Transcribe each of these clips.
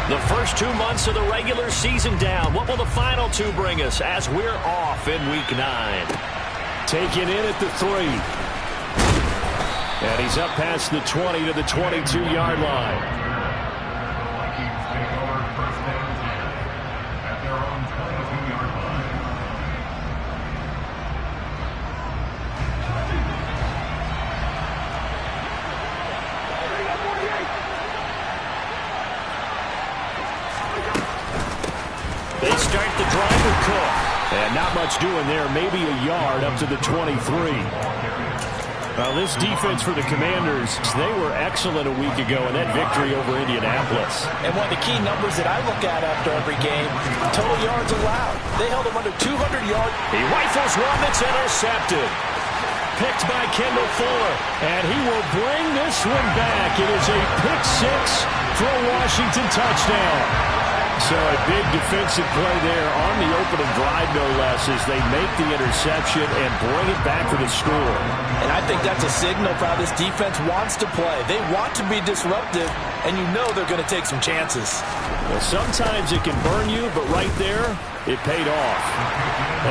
The first 2 months of the regular season down. What will the final 2 bring us as we're off in Week 9? Taken in at the 3. And he's up past the 20 to the 22-yard line. They start the drive with Cook. And not much doing there. Maybe a yard up to the 23. Well, this defense for the Commanders, they were excellent a week ago in that victory over Indianapolis. And one of the key numbers that I look at after every game, total yards allowed. They held them under 200 yards. He rifles one that's intercepted. Picked by Kendall Fuller. And he will bring this one back. It is a pick 6 for a Washington touchdown. So a big defensive play there on the opening drive, no less, as they make the interception and bring it back for the score. And I think that's a signal for how this defense wants to play. They want to be disruptive, and you know they're going to take some chances. Well, sometimes it can burn you, but right there, it paid off.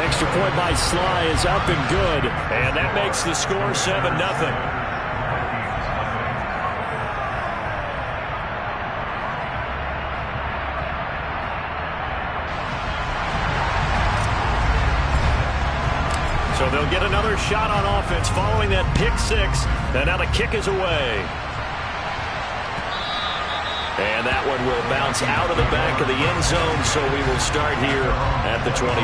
Extra point by Sly is up and good. And that makes the score 7-0. So they'll get another shot on offense following that pick 6. And now the kick is away. And that one will bounce out of the back of the end zone, so we will start here at the 25.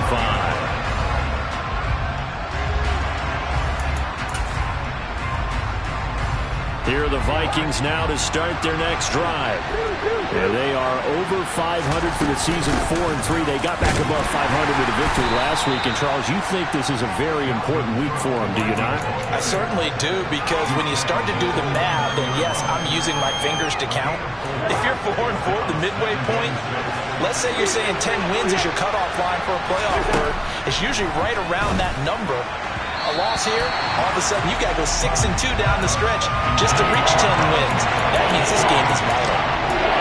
Here are the Vikings now to start their next drive. And they are over 500 for the season, 4-3. They got back above 500 with a victory last week. And, Charles, you think this is a very important week for them, do you not? I certainly do, because when you start to do the math, and yes, I'm using my fingers to count. If you're 4-4, the midway point, let's say you're saying 10 wins is your cutoff line for a playoff berth. It's usually right around that number. A loss here, all of a sudden you got to go 6-2 down the stretch just to reach 10 wins. That means this game is vital.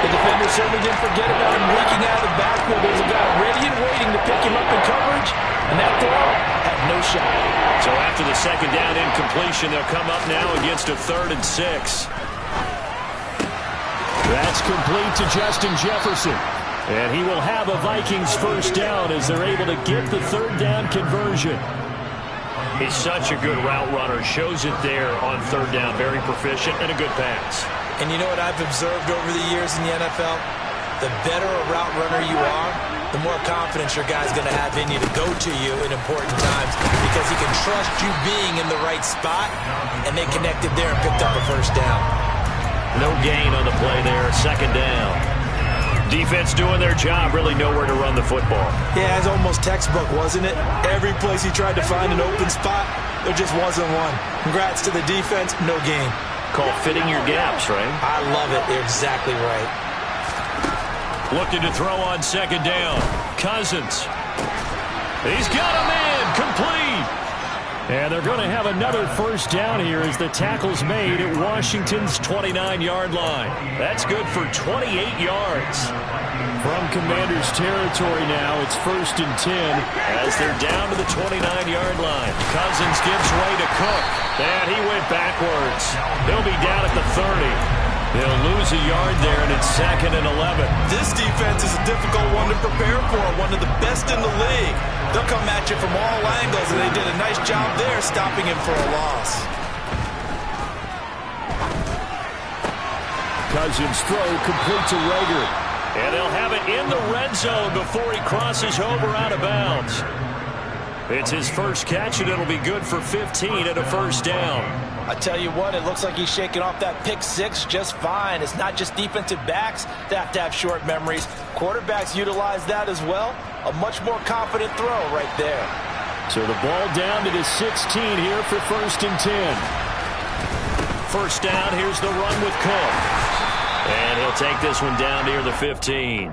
The defender certainly didn't forget about him leaking out of the backfield. There's a guy ready and waiting to pick him up in coverage, and that throw had no shot. So after the second down incompletion, they'll come up now against a 3rd and 6. That's complete to Justin Jefferson. And he will have a Vikings first down as they're able to get the 3rd down conversion. He's such a good route runner. Shows it there on 3rd down. Very proficient and a good pass. And you know what I've observed over the years in the NFL? The better a route runner you are, the more confidence your guy's going to have in you to go to you in important times, because he can trust you being in the right spot, and they connected there and picked up a first down. No gain on the play there. 2nd down. Defense doing their job, really nowhere to run the football. Yeah, it's almost textbook, wasn't it? Every place he tried to find an open spot, there just wasn't one. Congrats to the defense, no gain. Called fitting your gaps, right? I love it. You're exactly right. Looking to throw on 2nd down. Cousins. He's got him in. Complete. And they're going to have another first down here as the tackle's made at Washington's 29-yard line. That's good for 28 yards. From Commanders territory now, it's 1st and 10 as they're down to the 29-yard line. Cousins gives way to Cook. And he went backwards. They'll be down at the 30. They'll lose a yard there, and it's 2nd and 11. This defense is a difficult one to prepare for, one of the best in the league. They'll come at you from all angles, and they did a nice job there stopping him for a loss. Cousins throw complete to Rager. And they'll have it in the red zone before he crosses over out of bounds. It's his first catch, and it'll be good for 15 and a first down. I tell you what, it looks like he's shaking off that pick 6 just fine. It's not just defensive backs that have to have short memories. Quarterbacks utilize that as well. A much more confident throw right there. So the ball down to the 16 here for 1st and 10. First down, here's the run with Cook. And he'll take this one down near the 15.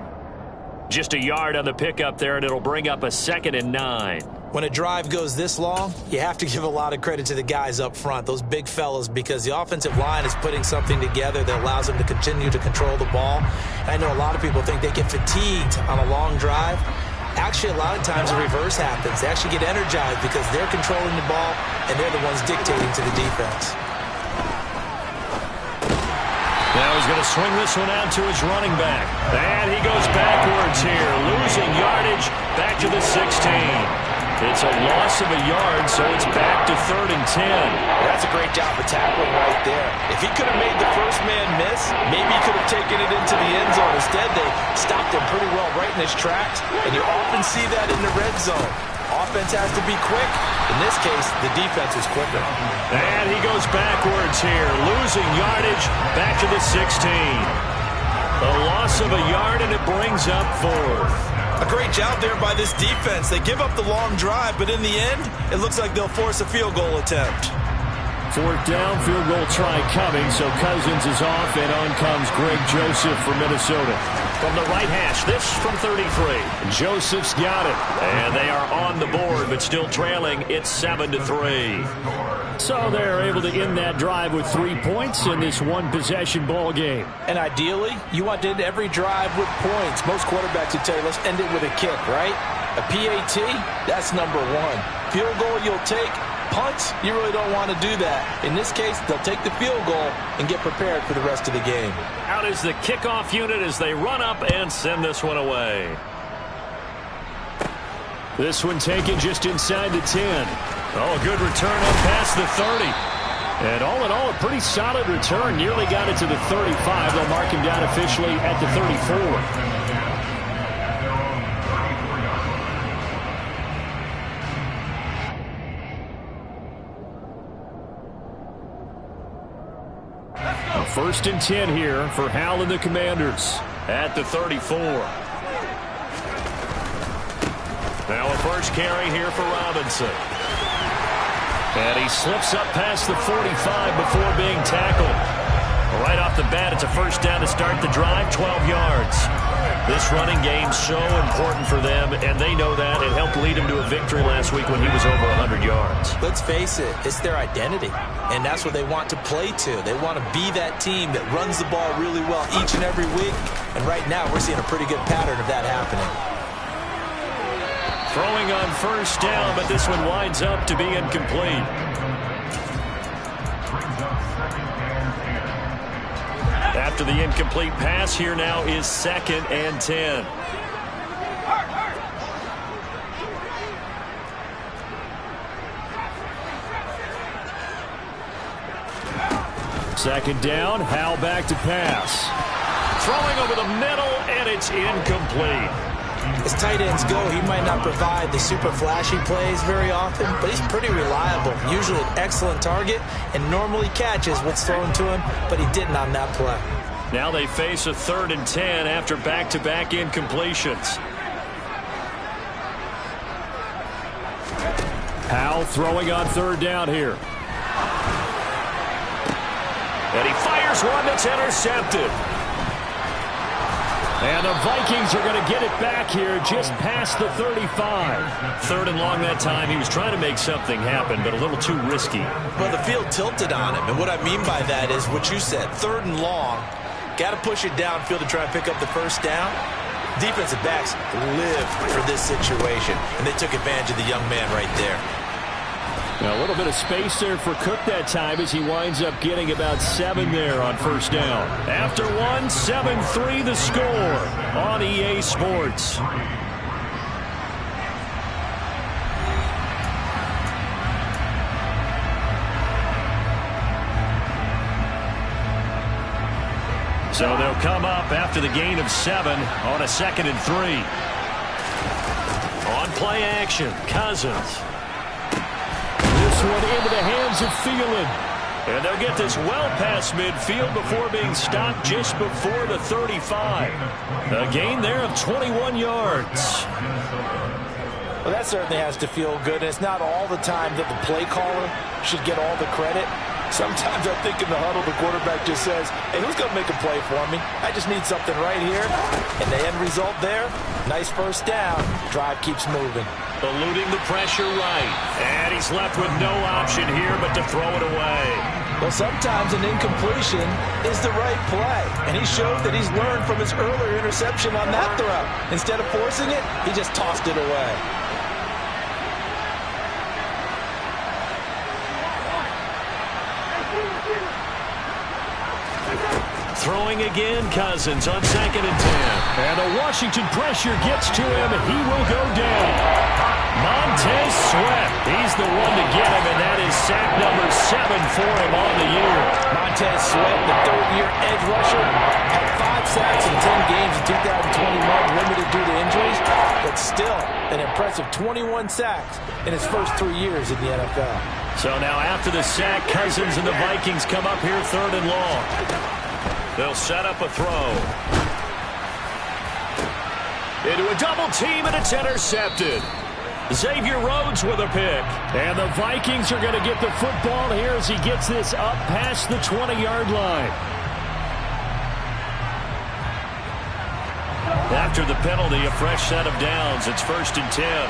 Just a yard on the pickup there, and it'll bring up a 2nd and 9. When a drive goes this long, you have to give a lot of credit to the guys up front, those big fellas, because the offensive line is putting something together that allows them to continue to control the ball. And I know a lot of people think they get fatigued on a long drive. Actually, a lot of times the reverse happens. They actually get energized because they're controlling the ball and they're the ones dictating to the defense. Now he's going to swing this one out to his running back. And he goes backwards here, losing yardage back to the 16. It's a loss of a yard, so it's back to 3rd and 10. That's a great job of tackling right there. If he could have made the first man miss, maybe he could have taken it into the end zone. Instead, they stopped him pretty well right in his tracks, and you often see that in the red zone. Offense has to be quick. In this case, the defense is quicker. And he goes backwards here, losing yardage back to the 16. A loss of a yard, and it brings up 4th. A great job there by this defense. They give up the long drive, but in the end, it looks like they'll force a field goal attempt. 4th down, field goal try coming, so Cousins is off, and on comes Greg Joseph from Minnesota. From the right hash, this from 33. Joseph's got it. And they are on the board, but still trailing. It's 7-3. So they're able to end that drive with 3 points in this one-possession ball game. And ideally, you want to end every drive with points. Most quarterbacks would tell you, let's end it with a kick, right? A PAT, that's number 1. Field goal you'll take. Punts, you really don't want to do that. In this case, they'll take the field goal and get prepared for the rest of the game. Out is the kickoff unit as they run up and send this one away. This one taken just inside the 10. Oh, good return up past the 30. And all in all, a pretty solid return. Nearly got it to the 35. They'll mark him down officially at the 34. First and 10 here for Hal and the Commanders. At the 34. Now a first carry here for Robinson. And he slips up past the 45 before being tackled. Right off the bat, it's a first down to start the drive, 12 yards. This running game so important for them, and they know that. It helped lead him to a victory last week when he was over 100 yards. Let's face it, it's their identity, and that's what they want to play to. They want to be that team that runs the ball really well each and every week, and right now we're seeing a pretty good pattern of that happening. Throwing on first down, but this one winds up to be incomplete. After the incomplete pass, here now is 2nd and 10. Second down, Hal back to pass. Throwing over the middle, and it's incomplete. As tight ends go, he might not provide the super flashy plays very often, but he's pretty reliable. Usually an excellent target and normally catches what's thrown to him, but he didn't on that play. Now they face a 3rd and 10 after back-to-back incompletions. Hal throwing on 3rd down here. And he fires one that's intercepted. And the Vikings are going to get it back here just past the 35. 3rd and long that time. He was trying to make something happen, but a little too risky. Well, the field tilted on him, and what I mean by that is what you said, 3rd and long. Got to push it downfield to try and pick up the first down. Defensive backs live for this situation, and they took advantage of the young man right there. Now a little bit of space there for Cook that time as he winds up getting about 7 there on first down. After 7-3 the score on EA Sports. So they'll come up after the gain of 7 on a 2nd and 3. On play action, Cousins. This one into the hands of Thielen. And they'll get this well past midfield before being stopped just before the 35. A gain there of 21 yards. Well, that certainly has to feel good. And it's not all the time that the play caller should get all the credit. Sometimes I think in the huddle, the quarterback just says, hey, who's going to make a play for me? I just need something right here. And the end result there, nice first down. Drive keeps moving. Eluding the pressure right. And he's left with no option here but to throw it away. Well, sometimes an incompletion is the right play. And he showed that he's learned from his earlier interception on that throw. Instead of forcing it, he just tossed it away. Throwing again, Cousins on 2nd and 10. And the Washington pressure gets to him, and he will go down. Montez Sweat, he's the one to get him, and that is sack number 7 for him on the year. Montez Sweat, the third-year edge rusher, had 5 sacks in 10 games in 2021, limited due to injuries, but still an impressive 21 sacks in his first 3 years in the NFL. So now after the sack, Cousins and the Vikings come up here 3rd and long. They'll set up a throw. Into a double team, and it's intercepted. Xavier Rhodes with a pick. And the Vikings are going to get the football here as he gets this up past the 20-yard line. After the penalty, a fresh set of downs. It's 1st and 10.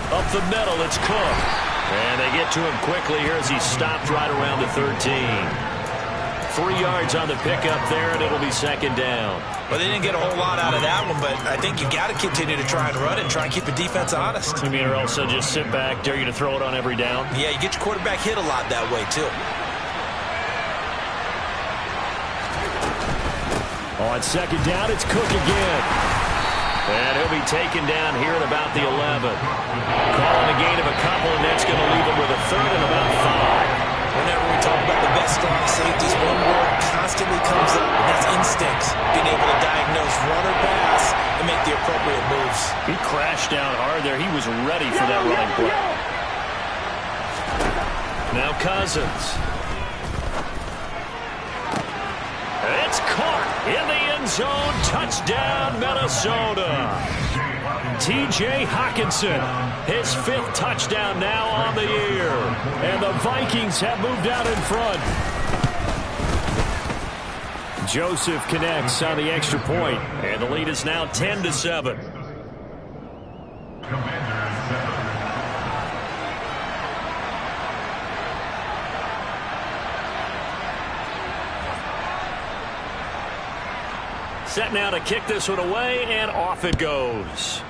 Up the middle, it's Cook. And they get to him quickly here as he stopped right around the 13. 3 yards on the pickup there, and it'll be 2nd down. Well, they didn't get a whole lot out of that one, but I think you got to continue to try and run it and try and keep the defense honest. You mean, or else they'll just sit back, dare you to throw it on every down? Yeah, you get your quarterback hit a lot that way, too. On 2nd down, it's Cook again. And he'll be taken down here at about the 11. Calling a gain of a couple, and that's going to leave him with a 3rd and about 5. Whenever we talk about the best strong safeties, one word constantly comes up, and that's instincts. Being able to diagnose run or pass and make the appropriate moves. He crashed down hard there. He was ready for that running play. Now Cousins. It's caught in the end zone. Touchdown, Minnesota. T.J. Hockenson, his 5th touchdown now on the year. And the Vikings have moved out in front. Joseph connects on the extra point. And the lead is now 10-7. Set now to kick this one away, and off it goes.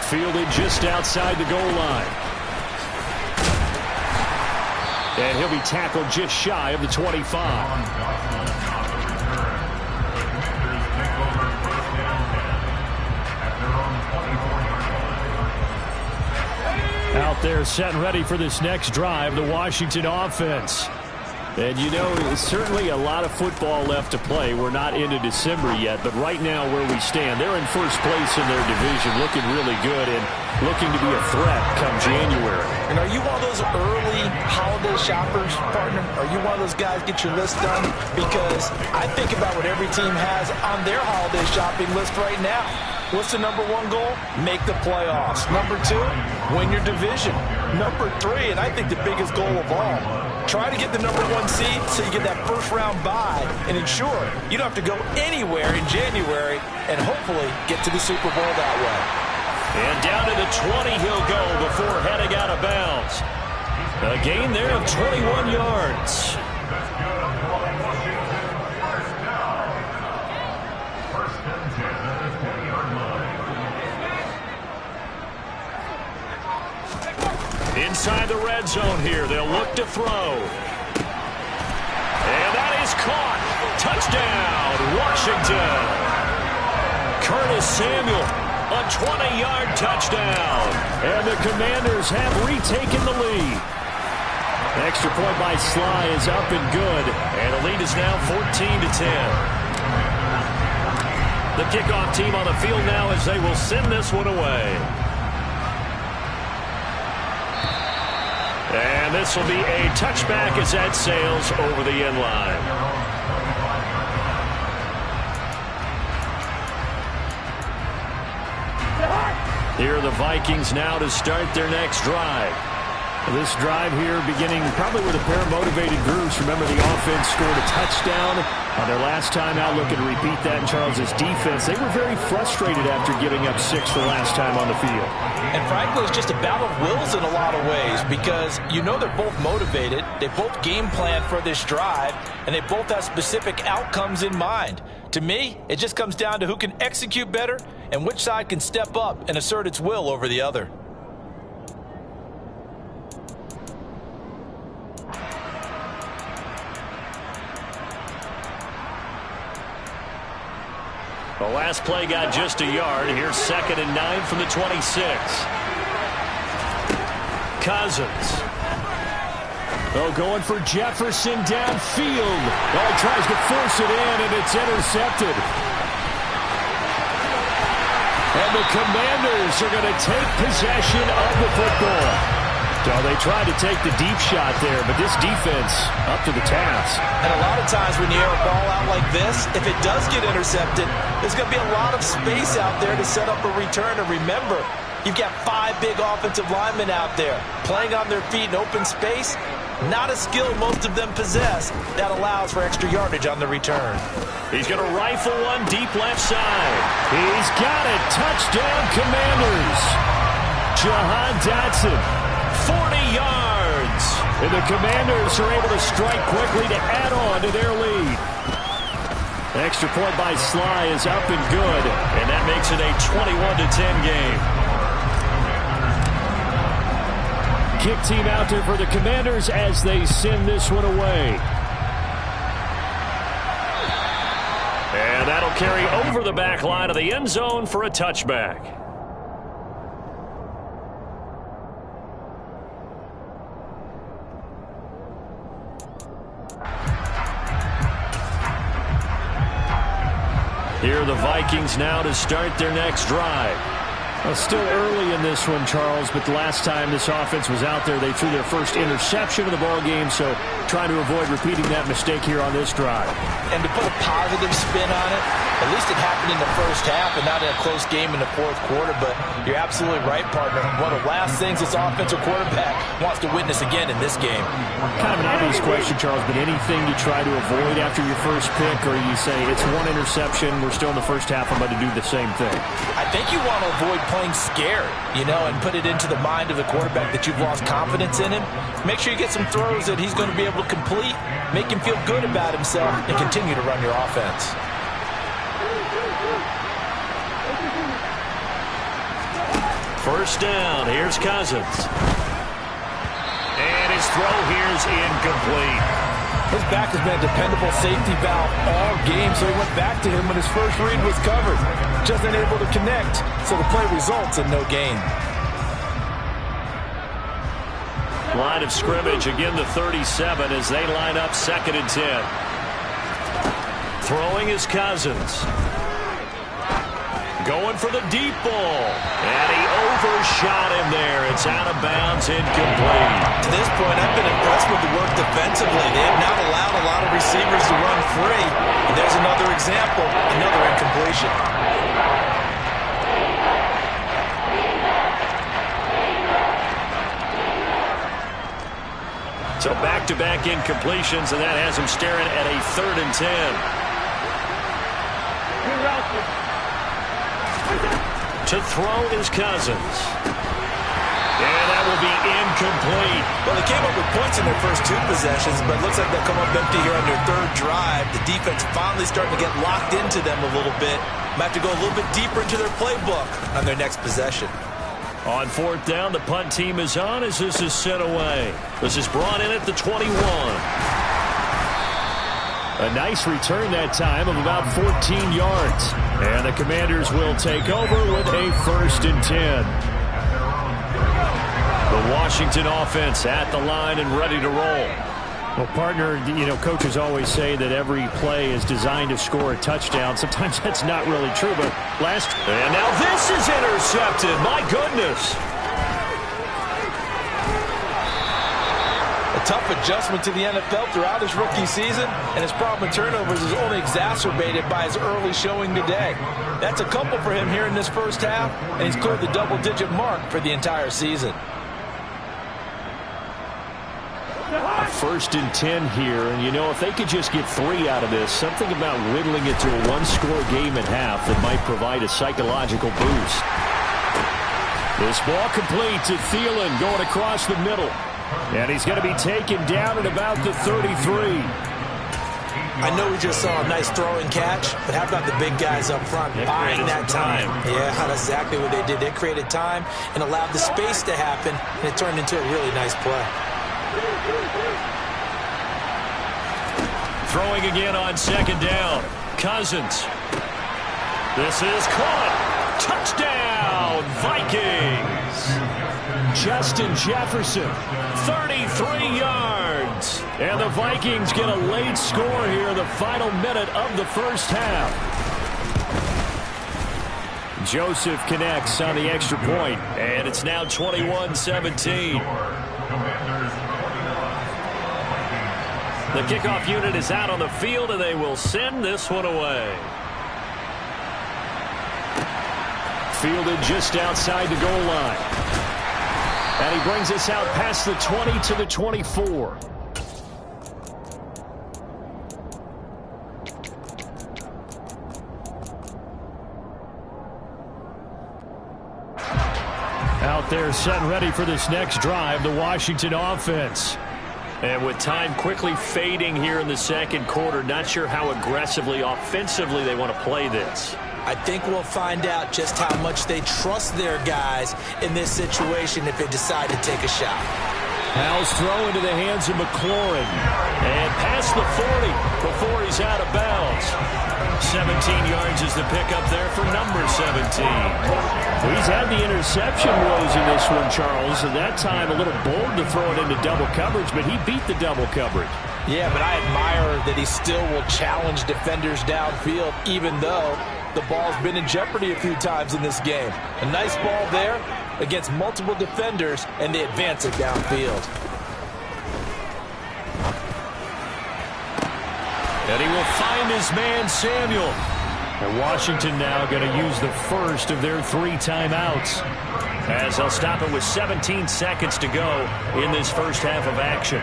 Fielded just outside the goal line. And he'll be tackled just shy of the 25. Out there set and ready for this next drive, the Washington offense. And, you know, certainly a lot of football left to play. We're not into December yet, but right now where we stand, they're in first place in their division, looking really good and looking to be a threat come January. And are you one of those early holiday shoppers, partner? Are you one of those guys get your list done? Because I think about what every team has on their holiday shopping list right now. What's the number 1 goal? Make the playoffs. Number 2, win your division. Number 3, and I think the biggest goal of all, try to get the number 1 seed so you get that first-round bye and ensure you don't have to go anywhere in January and hopefully get to the Super Bowl that way. And down to the 20 he'll go before heading out of bounds. A gain there of 21 yards. Inside the red zone here, they'll look to throw. And that is caught. Touchdown, Washington. Curtis Samuel, a 20-yard touchdown. And the Commanders have retaken the lead. Extra point by Sly is up and good. And the lead is now 14-10. The kickoff team on the field now as they will send this one away. And this will be a touchback as that sails over the end line. Here are the Vikings now to start their next drive. This drive here beginning probably with a pair of motivated groups. Remember, the offense scored a touchdown on their last time out, looking to repeat that in Charles's defense. They were very frustrated after giving up 6 the last time on the field. And frankly, it's just a battle of wills in a lot of ways because you know they're both motivated. They both game plan for this drive, and they both have specific outcomes in mind. To me, it just comes down to who can execute better and which side can step up and assert its will over the other. The last play got just a yard. Here's 2nd and 9 from the 26. Cousins. Oh, going for Jefferson downfield. Oh, he tries to force it in, and it's intercepted. And the Commanders are going to take possession of the football. So they tried to take the deep shot there, but this defense up to the task. And a lot of times when you air a ball out like this, if it does get intercepted, there's going to be a lot of space out there to set up a return. And remember, you've got 5 big offensive linemen out there playing on their feet in open space. Not a skill most of them possess that allows for extra yardage on the return. He's going to rifle one deep left side. He's got it. Touchdown, Commanders. Jahan Dotson. 40 yards. And the Commanders are able to strike quickly to add on to their lead. Extra point by Sly is up and good. And that makes it a 21-10 game. Kick team out there for the Commanders as they send this one away. And that'll carry over the back line of the end zone for a touchback. Here are the Vikings now to start their next drive. Well, still early in this one, Charles, but the last time this offense was out there, they threw their first interception of the ball game, so trying to avoid repeating that mistake here on this drive. And to put a positive spin on it, at least it happened in the first half and not in a close game in the fourth quarter, but you're absolutely right, partner. One of the last things this offensive quarterback wants to witness again in this game. Kind of an obvious question, Charles, but anything you try to avoid after your first pick, or you say it's one interception, we're still in the first half, I'm going to do the same thing? I think you want to avoid playing scared, and put it into the mind of the quarterback that you've lost confidence in him. Make sure you get some throws that he's going to be able to complete, make him feel good about himself, and continue to run your offense. First down, here's Cousins. And his throw here's incomplete. His back has been a dependable safety valve all game, so he went back to him when his first read was covered. Just unable to connect, so the play results in no gain. Line of scrimmage, again the 37 as they line up 2nd and 10. Throwing is Cousins. Going for the deep ball. And he overshot him there. It's out of bounds, incomplete. To this point, I've been impressed with the work defensively. They have not allowed a lot of receivers to run free. And there's another example, another incompletion. So back-to-back incompletions, and that has him staring at a 3rd and 10. To throw is Cousins. And that will be incomplete. Well, they came up with points in their first 2 possessions, but it looks like they'll come up empty here on their 3rd drive. The defense finally starting to get locked into them a little bit. Might have to go a little bit deeper into their playbook on their next possession. On 4th down, the punt team is on as this is sent away. This is brought in at the 21. A nice return that time of about 14 yards. And the Commanders will take over with a 1st and 10. The Washington offense at the line and ready to roll. Well, partner, coaches always say that every play is designed to score a touchdown. Sometimes that's not really true, but And now this is intercepted. My goodness. A tough adjustment to the NFL throughout his rookie season, and his problem with turnovers is only exacerbated by his early showing today. That's a couple for him here in this first half, and he's cleared the double-digit mark for the entire season. First and 10 here, and you know, if they could just get 3 out of this, something about whittling it to a one-score game at half that might provide a psychological boost. This ball complete to Thielen going across the middle. And he's going to be taken down at about the 33. I know we just saw a nice throw and catch, but how about the big guys up front buying that time? Yeah, that's exactly what they did. They created time and allowed the space to happen, and it turned into a really nice play. Throwing again on second down. Cousins. This is caught. Touchdown, Vikings. Justin Jefferson, 33 yards. and the Vikings get a late score here in the final minute of the first half. Joseph connects on the extra point, and it's now 21-17. The kickoff unit is out on the field, and they will send this one away. Fielded just outside the goal line. And he brings us out past the 20 to the 24. Out there set and ready for this next drive, the Washington offense. And with time quickly fading here in the second quarter, not sure how aggressively, offensively they want to play this. I think we'll find out just how much they trust their guys in this situation if they decide to take a shot. Howell's throw into the hands of McLaurin. And past the 40 before he's out of bounds. 17 yards is the pickup there for number 17. He's had the interception woes in this one, Charles, and that time a little bold to throw it into double coverage, but he beat the double coverage. Yeah, but I admire that he still will challenge defenders downfield, even though the ball's been in jeopardy a few times in this game. A nice ball there against multiple defenders, and they advance it downfield. And he will find his man, Samuel. And Washington now going to use the first of their 3 timeouts, as they'll stop it with 17 seconds to go in this first half of action.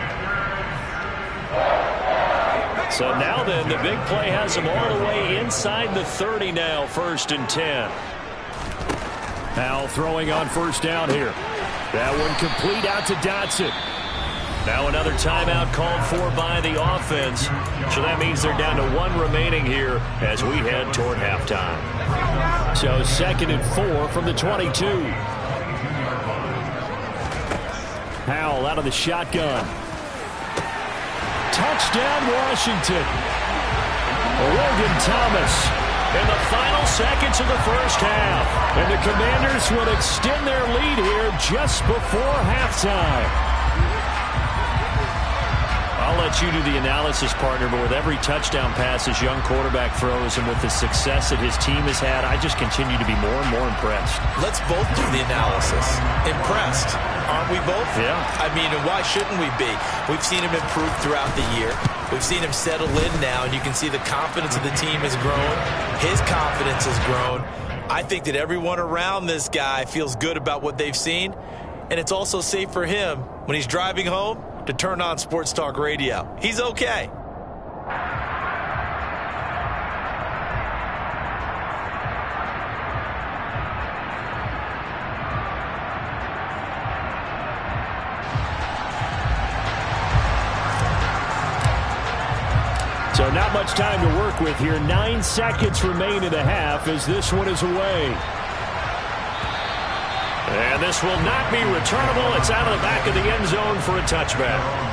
So now then, the big play has them all the way inside the 30 now, 1st and 10. Howell throwing on first down here. That one complete out to Dotson. Now another timeout called for by the offense. So that means they're down to 1 remaining here as we head toward halftime. So 2nd and 4 from the 22. Howell out of the shotgun. Touchdown, Washington. Logan Thomas in the final seconds of the first half. And the Commanders will extend their lead here just before halftime. I'll let you do the analysis, partner, but with every touchdown pass his young quarterback throws and with the success that his team has had, I just continue to be more and more impressed. Let's both do the analysis. Impressed. Aren't we both? Yeah. I mean, and why shouldn't we be? We've seen him improve throughout the year. We've seen him settle in now, and you can see the confidence of the team has grown. His confidence has grown. I think that everyone around this guy feels good about what they've seen, and it's also safe for him when he's driving home to turn on Sports Talk Radio. He's okay. So not much time to work with here. 9 seconds remain in the half as this one is away. And this will not be returnable. It's out of the back of the end zone for a touchback.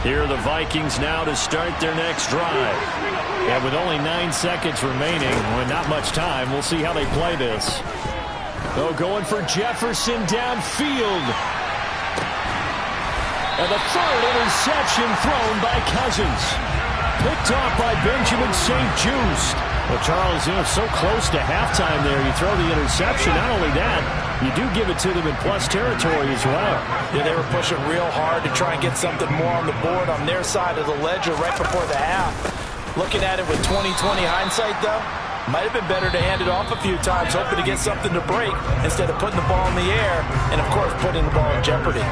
Here are the Vikings now to start their next drive. And with only 9 seconds remaining, with not much time, we'll see how they play this. Oh, going for Jefferson downfield. And the third interception thrown by Cousins. Picked off by Benjamin St-Juste. Well, Charles, so close to halftime there. You throw the interception. Not only that, you do give it to them in plus territory as well. Yeah, they were pushing real hard to try and get something more on the board on their side of the ledger right before the half. Looking at it with 20/20 hindsight, though, might have been better to hand it off a few times, hoping to get something to break instead of putting the ball in the air and, of course, putting the ball in jeopardy.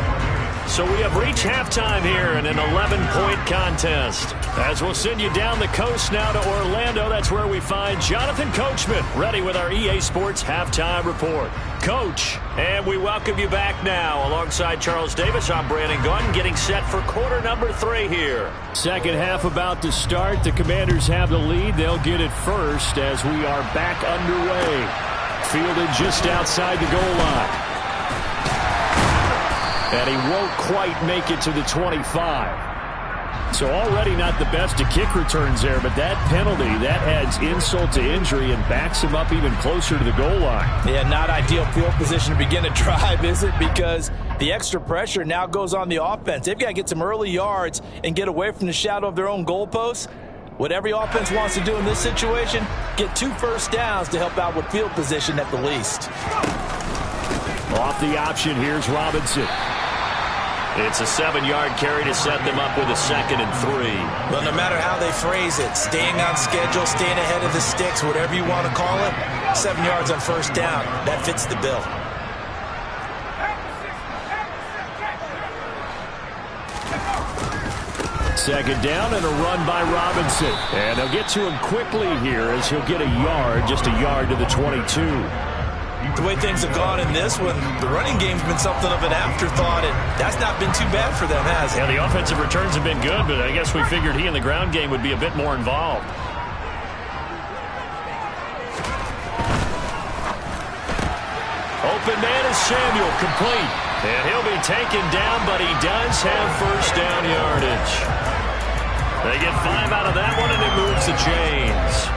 So we have reached halftime here in an 11-point contest. As we'll send you down the coast now to Orlando, that's where we find Jonathan Coachman, ready with our EA Sports Halftime Report. Coach, and we welcome you back now. Alongside Charles Davis, I'm Brandon Gunn, getting set for quarter number 3 here. Second half about to start. The Commanders have the lead. They'll get it first as we are back underway. Fielded just outside the goal line. And he won't quite make it to the 25. So already not the best of kick returns there, but that penalty, that adds insult to injury and backs him up even closer to the goal line. Yeah, not ideal field position to begin a drive, is it? Because the extra pressure now goes on the offense. They've got to get some early yards and get away from the shadow of their own goalposts. What every offense wants to do in this situation, get 2 first downs to help out with field position at the least. Off the option, here's Robinson. It's a 7-yard carry to set them up with a 2nd and 3. Well, no matter how they phrase it, staying on schedule, staying ahead of the sticks, whatever you want to call it, 7 yards on first down, that fits the bill. Second down and a run by Robinson. And they'll get to him quickly here as he'll get a yard, just a yard to the 22. The way things have gone in this one, the running game's been something of an afterthought, and that's not been too bad for them, has it? Yeah, the offensive returns have been good, but I guess we figured he in the ground game would be a bit more involved. Open man is Samuel, complete. And he'll be taken down, but he does have first down yardage. They get 5 out of that one, and it moves the chains.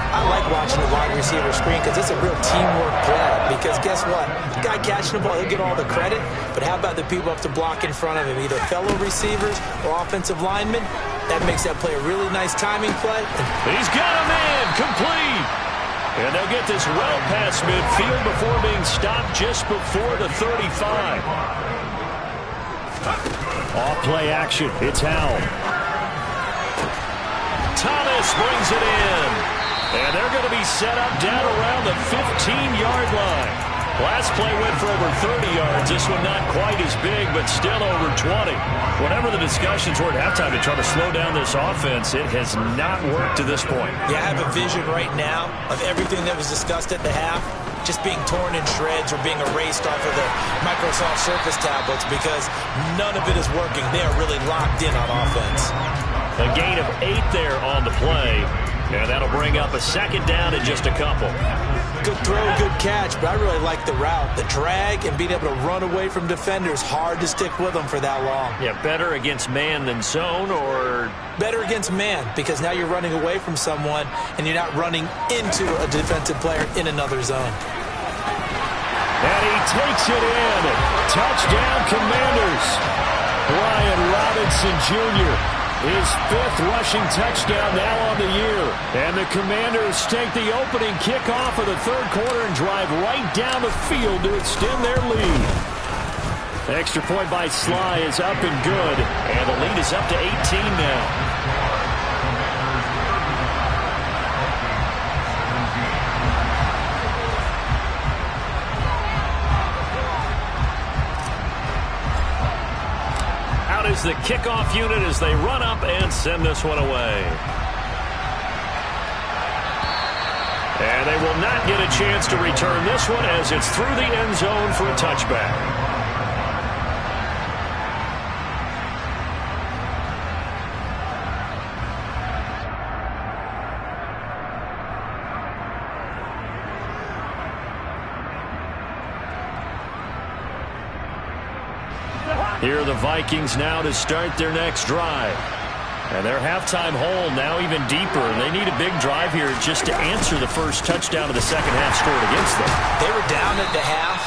I like watching the wide receiver screen because it's a real teamwork play. Because guess what? The guy catching the ball, he'll get all the credit. But how about the people up to block in front of him, either fellow receivers or offensive linemen? That makes that play a really nice timing play. He's got a man, complete. And they'll get this well past midfield before being stopped just before the 35. Off play action. It's Howell. Thomas brings it in. And they're going to be set up down around the 15-yard line. Last play went for over 30 yards. This one not quite as big, but still over 20. Whatever the discussions were at halftime to try to slow down this offense, it has not worked to this point. Yeah, I have a vision right now of everything that was discussed at the half just being torn in shreds or being erased off of the Microsoft Surface tablets because none of it is working. They are really locked in on offense. A gain of 8 there on the play. And that'll bring up a 2nd down in just a couple. Good throw, good catch, but I really like the route. The drag and being able to run away from defenders, hard to stick with them for that long. Yeah, better against man than zone, or? Better against man, because now you're running away from someone and you're not running into a defensive player in another zone. And he takes it in. Touchdown, Commanders. Brian Robinson Jr., his 5th rushing touchdown now on the year. And the Commanders take the opening kickoff of the 3rd quarter and drive right down the field to extend their lead. Extra point by Sly is up and good. And the lead is up to 18 now. Is the kickoff unit as they run up and send this one away. And they will not get a chance to return this one as it's through the end zone for a touchback. Here are the Vikings now to start their next drive. And their halftime hole now even deeper. They need a big drive here just to answer the first touchdown of the second half scored against them. They were down at the half.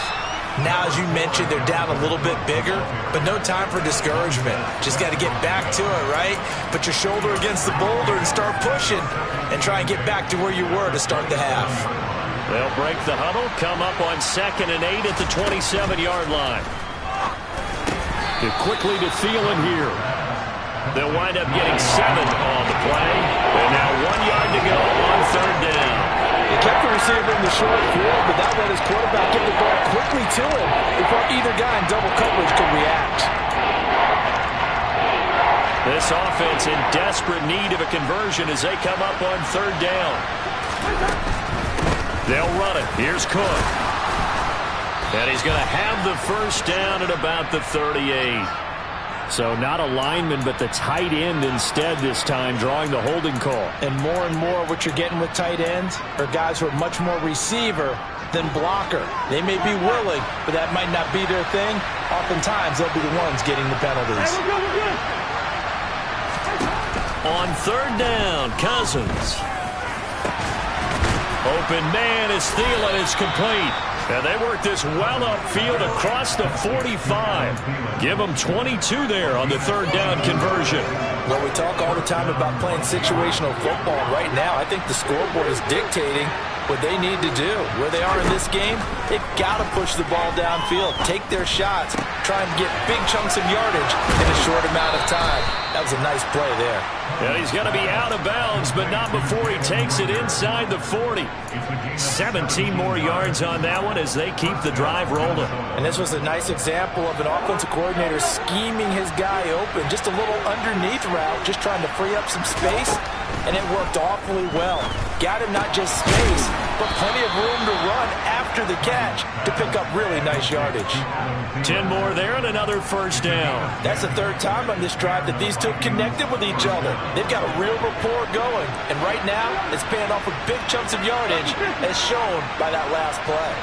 Now, as you mentioned, they're down a little bit bigger, but no time for discouragement. Just got to get back to it, right? Put your shoulder against the boulder and start pushing and try and get back to where you were to start the half. They'll break the huddle, come up on 2nd and 8 at the 27-yard line. Get quickly to Thielen here. They'll wind up getting 7 on the play. And now 1 yard to go on 3rd down. He kept the receiver in the short field, but that let his quarterback get the ball quickly to him before either guy in double coverage could react. This offense in desperate need of a conversion as they come up on 3rd down. They'll run it. Here's Cook. And he's going to have the first down at about the 38. So not a lineman, but the tight end instead this time, drawing the holding call. And more what you're getting with tight ends are guys who are much more receiver than blocker. They may be willing, but that might not be their thing. Oftentimes, they'll be the ones getting the penalties. On 3rd down, Cousins. Open man as Thielen is complete. And they work this well upfield across the 45. Give them 22 there on the 3rd down conversion. Well, we talk all the time about playing situational football. Right now, I think the scoreboard is dictating what they need to do. Where they are in this game, they've got to push the ball downfield, take their shots, try and get big chunks of yardage in a short amount of time. That was a nice play there. And he's going to be out of bounds, but not before he takes it inside the 40. 17 more yards on that one as they keep the drive rolling. And this was a nice example of an offensive coordinator scheming his guy open. Just a little underneath route, just trying to free up some space, and it worked awfully well. Got him not just space, but plenty of room to run after the catch to pick up really nice yardage. 10 more there and another first down. That's the 3rd time on this drive that these two have connected with each other. They've got a real rapport going, and right now it's paying off with big chunks of yardage as shown by that last play.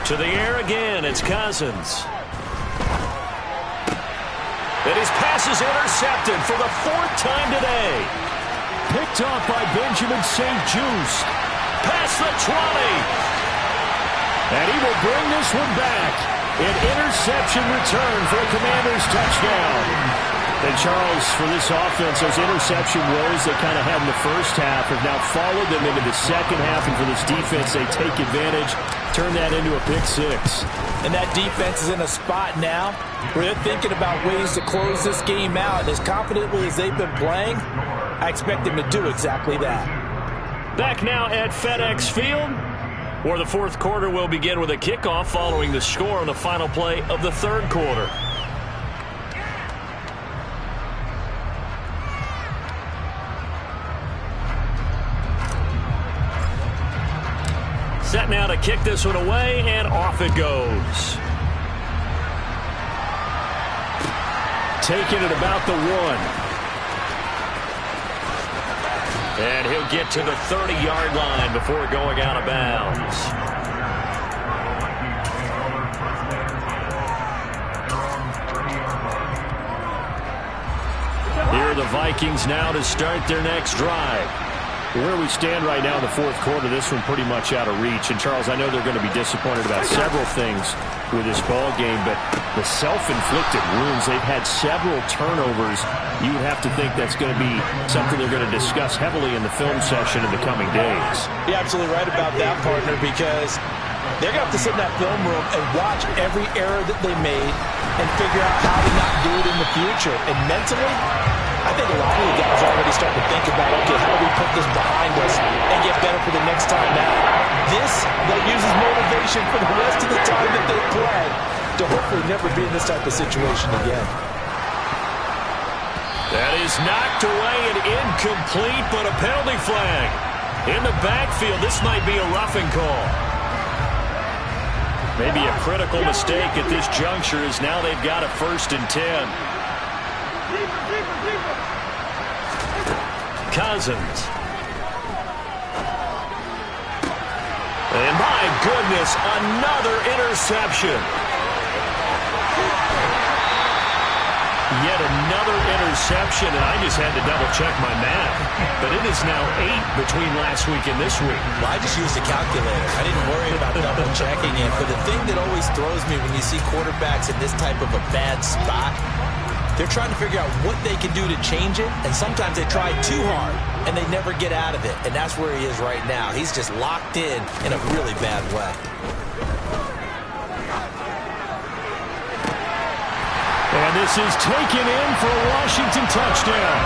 To the air again, it's Cousins. And his pass is intercepted for the 4th time today. Picked off by Benjamin St-Juste. Past the 20. And he will bring this one back. An interception return for a Commanders touchdown. And Charles, for this offense, those interception woes they kind of had in the first half have now followed them into the second half. And for this defense, they take advantage, turn that into a pick 6. And that defense is in a spot now where they're thinking about ways to close this game out. As confidently as they've been playing, I expect them to do exactly that. Back now at FedEx Field, where the 4th quarter will begin with a kickoff following the score on the final play of the 3rd quarter. Set now to kick this one away, and off it goes. Taking it about the 1. And he'll get to the 30-yard line before going out of bounds. Here are the Vikings now to start their next drive. Where we stand right now in the 4th quarter, this one pretty much out of reach. And, Charles, I know they're going to be disappointed about several things with this ball game, but the self-inflicted wounds, they've had several turnovers. You would have to think that's going to be something they're going to discuss heavily in the film session in the coming days. You're absolutely right about that, partner, because they're going to have to sit in that film room and watch every error that they made and figure out how to not do it in the future. And mentally, I think a lot of the guys already start to think about, okay, how do we put this behind us and get better for the next time out? This, they'll use as motivation for the rest of the time that they play to hopefully never be in this type of situation again. That is knocked away and incomplete, but a penalty flag. In the backfield, this might be a roughing call. Maybe a critical mistake at this juncture as now they've got a 1st and 10. Cousins. And my goodness, another interception. Yet another interception, and I just had to double-check my math. But it is now 8 between last week and this week. Well, I just used a calculator. I didn't worry about double-checking it. But the thing that always throws me when you see quarterbacks in this type of a bad spot, they're trying to figure out what they can do to change it, and sometimes they try too hard, and they never get out of it. And that's where he is right now. He's just locked in a really bad way. And this is taken in for a Washington touchdown.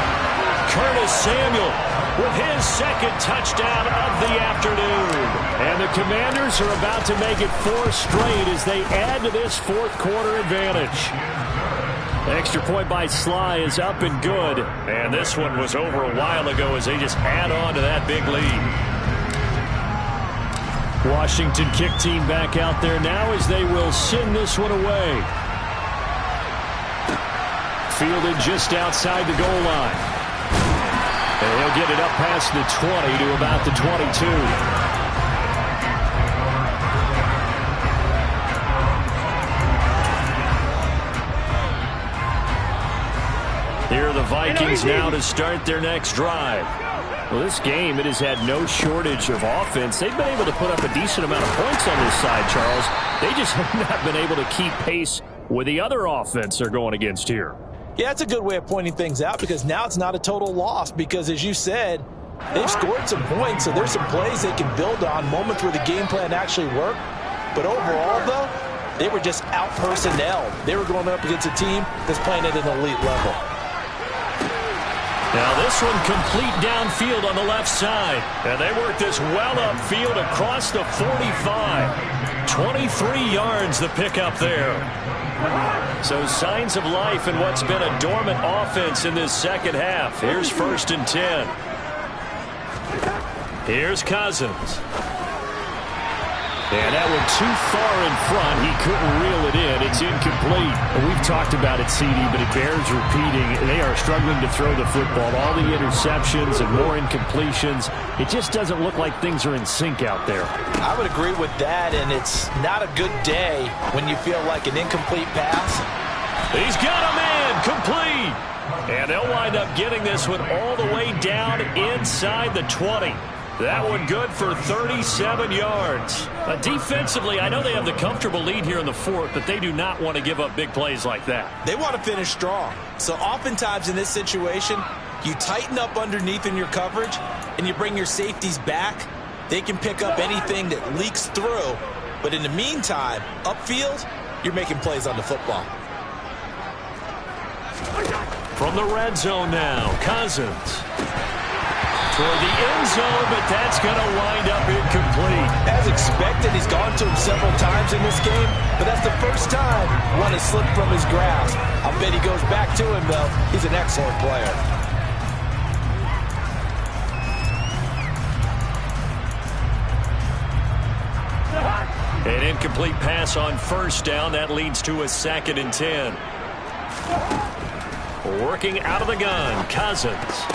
Curtis Samuel with his second touchdown of the afternoon. And the Commanders are about to make it 4 straight as they add to this fourth-quarter advantage. Extra point by Sly is up and good. And this one was over a while ago as they just add on to that big lead. Washington kick team back out there now as they will send this one away. Fielded just outside the goal line. And he'll get it up past the 20 to about the 22. Here are the Vikings now to start their next drive. Well, this game, it has had no shortage of offense. They've been able to put up a decent amount of points on this side, Charles. They just have not been able to keep pace with the other offense they're going against here. Yeah, it's a good way of pointing things out because now it's not a total loss because, as you said, they've scored some points, so there's some plays they can build on, moments where the game plan actually worked. But overall, though, they were just out-personnelled. They were going up against a team that's playing at an elite level. Now this one complete downfield on the left side. And they work this well upfield across the 45. 23 yards the pickup there. So signs of life in what's been a dormant offense in this second half. Here's 1st and 10. Here's Cousins. And that one too far in front. He couldn't reel it in. It's incomplete. We've talked about it, CD, but it bears repeating. They are struggling to throw the football. All the interceptions and more incompletions. It just doesn't look like things are in sync out there. I would agree with that, and it's not a good day when you feel like an incomplete pass. He's got him in. Complete. And they'll wind up getting this one all the way down inside the 20. That one good for 37 yards. Defensively, I know they have the comfortable lead here in the fourth, but they do not want to give up big plays like that. They want to finish strong. So oftentimes in this situation, you tighten up underneath in your coverage, and you bring your safeties back. They can pick up anything that leaks through. But in the meantime, upfield, you're making plays on the football. From the red zone now, Cousins. Toward the end zone, but that's going to wind up incomplete. As expected, he's gone to him several times in this game, but that's the first time one has slipped from his grasp. I'll bet he goes back to him, though. He's an excellent player. An incomplete pass on 1st down. That leads to a 2nd and 10. Working out of the gun, Cousins.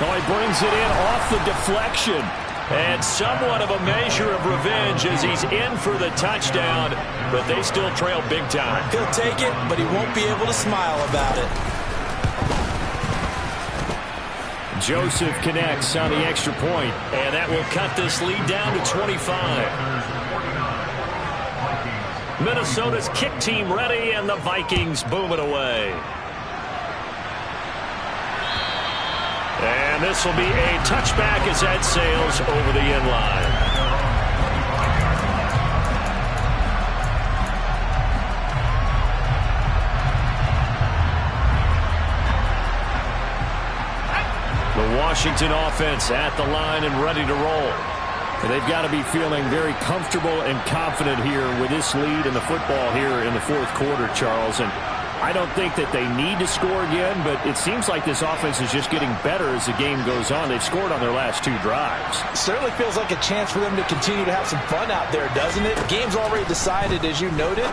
Oh, he brings it in off the deflection. And somewhat of a measure of revenge as he's in for the touchdown, but they still trail big time. He'll take it, but he won't be able to smile about it. Joseph connects on the extra point. And that will cut this lead down to 25. Minnesota's kick team ready, and the Vikings boom it away. And this will be a touchback as that sails over the end line. The Washington offense at the line and ready to roll. They've got to be feeling very comfortable and confident here with this lead in the football here in the fourth quarter, Charles. And I don't think that they need to score again, but it seems like this offense is just getting better as the game goes on. They've scored on their last 2 drives. Certainly feels like a chance for them to continue to have some fun out there, doesn't it? The game's already decided, as you noted,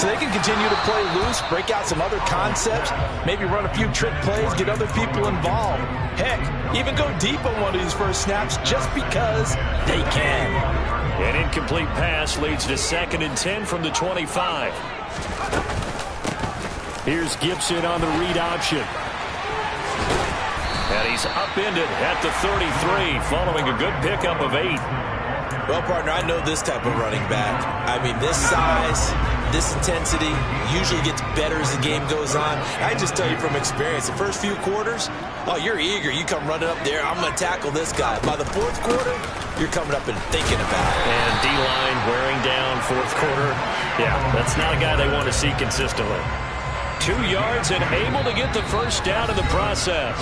so they can continue to play loose, break out some other concepts, maybe run a few trick plays, get other people involved. Heck, even go deep on one of these first snaps just because they can. An incomplete pass leads to 2nd and 10 from the 25. Here's Gibson on the read option. And he's upended at the 33, following a good pickup of 8. Well, partner, I know this type of running back. I mean, this size, this intensity usually gets better as the game goes on. I just tell you from experience, the first few quarters, oh, you're eager. You come running up there, I'm going to tackle this guy. By the 4th quarter, you're coming up and thinking about it. And D-line wearing down 4th quarter. Yeah, that's not a guy they want to see consistently. 2 yards and able to get the first down in the process.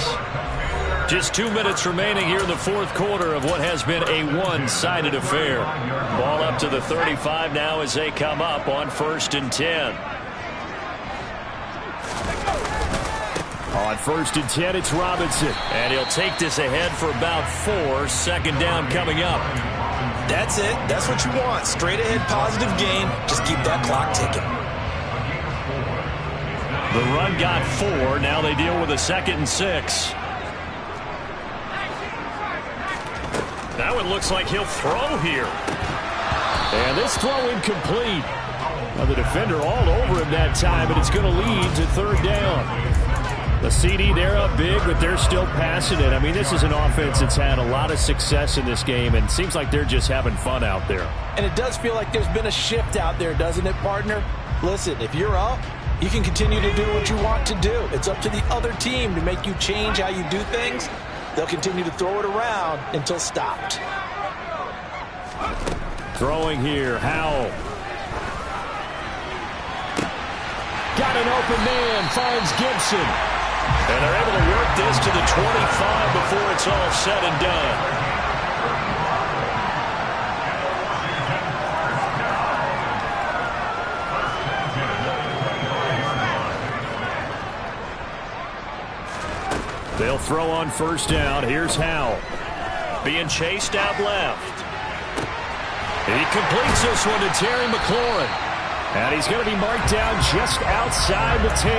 Just 2 minutes remaining here in the 4th quarter of what has been a one-sided affair. Ball up to the 35 now as they come up on 1st and 10. On 1st and 10, it's Robinson. And he'll take this ahead for about 4. 2nd down coming up. That's it. That's what you want. Straight ahead positive gain. Just keep that clock ticking. The run got 4. Now they deal with a 2nd and 6. That one looks like he'll throw here. And this throw incomplete. Well, the defender all over him that time, and it's going to lead to 3rd down. The CD, they're up big, but they're still passing it. I mean, this is an offense that's had a lot of success in this game, and it seems like they're just having fun out there. And it does feel like there's been a shift out there, doesn't it, partner? Listen, if you're up, you can continue to do what you want to do. It's up to the other team to make you change how you do things. They'll continue to throw it around until stopped. Throwing here, Howell. Got an open man, finds Gibson. And they're able to work this to the 25 before it's all said and done. They'll throw on 1st down. Here's Howell. Being chased out left. He completes this one to Terry McLaurin. And he's going to be marked down just outside the 10.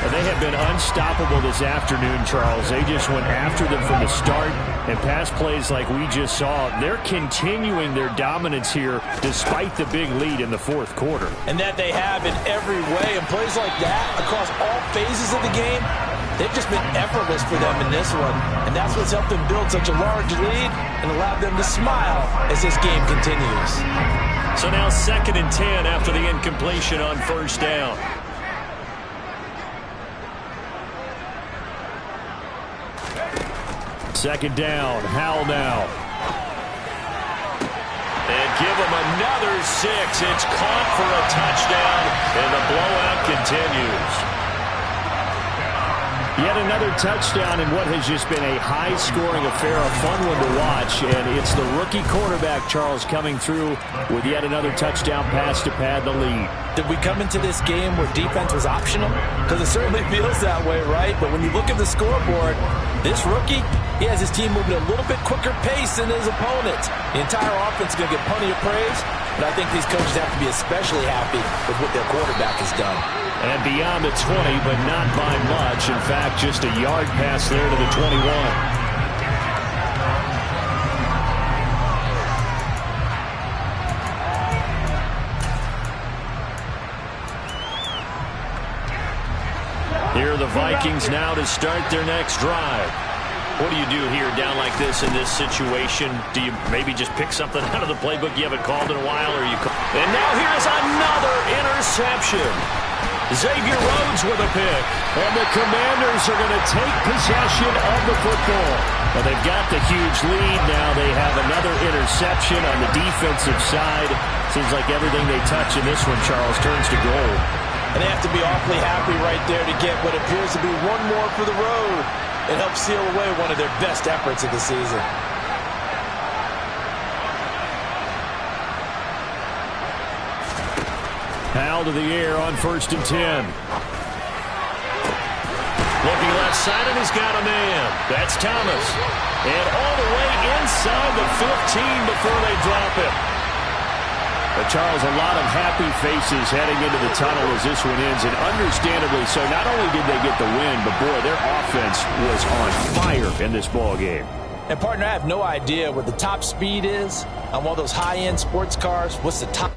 And they have been unstoppable this afternoon, Charles. They just went after them from the start. And pass plays like we just saw, they're continuing their dominance here despite the big lead in the 4th quarter. And that they have in every way. And plays like that across all phases of the game, they've just been effortless for them in this one. And that's what's helped them build such a large lead and allowed them to smile as this game continues. So now 2nd and 10 after the incompletion on 1st down. Second down, Howell now. And give him another 6. It's caught for a touchdown, and the blowout continues. Yet another touchdown in what has just been a high-scoring affair, a fun one to watch. And it's the rookie quarterback, Charles, coming through with yet another touchdown pass to pad the lead. Did we come into this game where defense was optional? Because it certainly feels that way, right? But when you look at the scoreboard, this rookie, he has his team moving at a little bit quicker pace than his opponents. The entire offense is going to get plenty of praise, but I think these coaches have to be especially happy with what their quarterback has done. And beyond the 20, but not by much. In fact, just a yard pass there to the 21. Here are the Vikings now to start their next drive. What do you do here down like this in this situation? Do you maybe just pick something out of the playbook you haven't called in a while? And now here's another interception. Xavier Rhodes with a pick. And the Commanders are going to take possession of the football. Well, they've got the huge lead. Now they have another interception on the defensive side. Seems like everything they touch in this one, Charles, turns to gold. And they have to be awfully happy right there to get what appears to be one more for the road. It helps seal away one of their best efforts of the season. Howell to the air on 1st and 10. Looking left side, and he's got a man. That's Thomas. And all the way inside the 15 before they drop it. But Charles, a lot of happy faces heading into the tunnel as this one ends, and understandably so. Not only did they get the win, but boy, their offense was on fire in this ball game. And, partner, I have no idea what the top speed is on one of those high-end sports cars. What's the top?